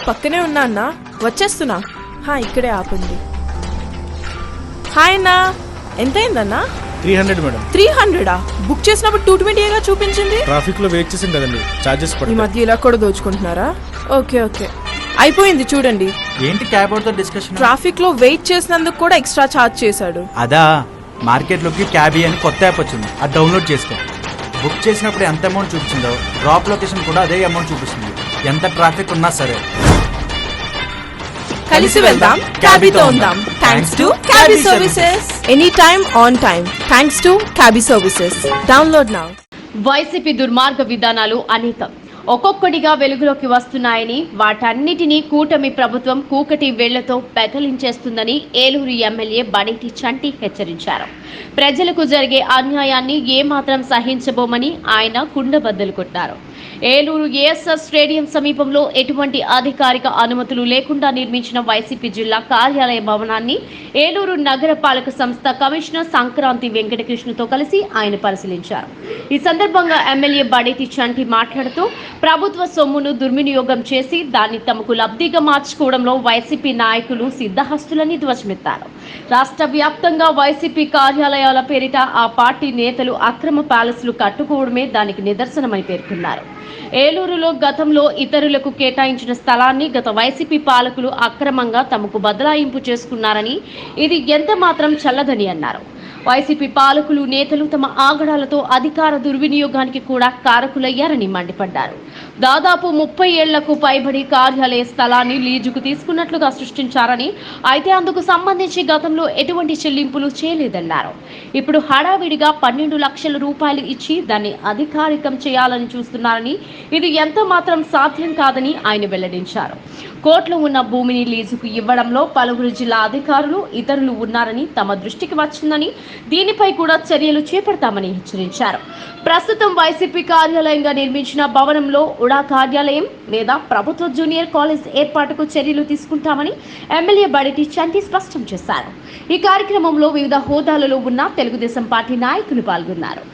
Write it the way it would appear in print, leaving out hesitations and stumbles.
పక్కనే ఉన్నా అన్నా, వచ్చేస్తున్నా. ఇక్కడే ఆపండి. హాయ్ అన్నా, ఎంతైందన్నా? 300 మేడం. 300? బుక్ చేసినప్పుడు 220గా చూపించింది. ట్రాఫిక్ లో వెయిట్ చేసాం కదండి, చార్జెస్ ఈ మధ్య ఇలా కూడా దోచుకుంటున్నారా? ఓకే అయిపోయింది చూడండి. ఏంటి క్యాబ్ తో డిస్కషన్? ట్రాఫిక్ లో వెయిట్ చేసినందుకు కూడా ఎక్స్ట్రా ఛార్జ్ చేశాడు. అదా, మార్కెట్ లోకి క్యాబీ అని కొత్త యాప్ వచ్చింది, అది డౌన్లోడ్ చేసుకో. బుక్ చేసినప్పుడు ఎంత అమౌంట్ చూపించిందో డ్రాప్ లొకేషన్ కూడా అదే అమౌంట్ చూపిస్తుంది, ఎంత ట్రాఫిక్ ఉన్నా సరే. కలిసి వెళ్దాం, క్యాబీతో ఉందాం. Thanks to Cabbie services. Any time on time. Thanks to Cabbie services. Download now. YCP దుర్మార్గ విధానాలు అనేకం ఒక్కొక్కటిగా వెలుగులోకి వస్తున్నాయని, వాటన్నిటినీ కూటమి ప్రభుత్వం కూకటి వేళ్లతో పెకలించేస్తుందని ఏలూరు ఎమ్మెల్యే బడేటి చంటి హెచ్చరించారు. ప్రజలకు జరిగే అన్యాయాన్ని ఏమాత్రం సహించబోమని ఆయన కుండబద్దలు కొట్టారు. ఏలూరు ఏఎస్ఆర్ స్టేడియం సమీపంలో ఎటువంటి అధికారిక అనుమతులు లేకుండా నిర్మించిన వైసీపీ జిల్లా కార్యాలయ భవనాన్ని ఏలూరు నగరపాలక సంస్థ కమిషనర్ సంక్రాంతి వెంకటకృష్ణతో కలిసి ఆయన పరిశీలించారు. ఈ సందర్భంగా ఎమ్మెల్యే బడేటి చంటి మాట్లాడుతూ, ప్రభుత్వ సొమ్మును దుర్వినియోగం చేసి దాన్ని తమకు లబ్ధిగా మార్చుకోవడంలో వైసీపీ నాయకులు సిద్ధహస్తులని ధ్వజమెత్తారు. రాష్ట్ర వ్యాప్తంగా వైసీపీ కార్యాలయాల పేరిట ఆ పార్టీ నేతలు అక్రమ ప్యాలెస్లు కట్టుకోవడమే దానికి నిదర్శనమని పేర్కొన్నారు. ఏలూరులో గతంలో ఇతరులకు కేటాయించిన స్థలాన్ని గత వైసీపీ పాలకులు అక్రమంగా తమకు బదలాయింపు చేసుకున్నారని, ఇది ఎంత మాత్రం చల్లదని అన్నారు. వైసీపీ పాలకులు నేతలు తమ ఆగడాలతో అధికార దుర్వినియోగానికి కూడా కారకులయ్యారని మండిపడ్డారు. దాదాపు 30 ఏళ్లకు పైబడి కార్యాలయ స్థలాన్ని లీజుకు తీసుకున్నట్లుగా సృష్టించారని, అయితే అందుకు సంబంధించి గతంలో ఎటువంటి చెల్లింపులు చేయలేదన్నారు. ఇప్పుడు హడావిడిగా 12 లక్షల రూపాయలు ఇచ్చి దాన్ని అధికారికం చేయాలని చూస్తున్నారని, ఇది ఎంత మాత్రం సాధ్యం కాదని ఆయన వెల్లడించారు. కోర్టులో ఉన్న భూమిని లీజుకు ఇవ్వడంలో పలువురు జిల్లా అధికారులు ఇతరులు ఉన్నారని తమ దృష్టికి వచ్చిందని, దీనిపై కూడా చర్యలు చేపడతామని హెచ్చరించారు. ప్రస్తుతం వైసీపీ కార్యాలయంగా నిర్మించిన భవనంలో ఉడా కార్యాలయం లేదా ప్రభుత్వ జూనియర్ కాలేజ్ ఏర్పాటుకు చర్యలు తీసుకుంటామని ఎమ్మెల్యే బడేటి చంటి స్పష్టం చేశారు. ఈ కార్యక్రమంలో వివిధ హోదాలలో ఉన్న తెలుగుదేశం పార్టీ నాయకులు పాల్గొన్నారు.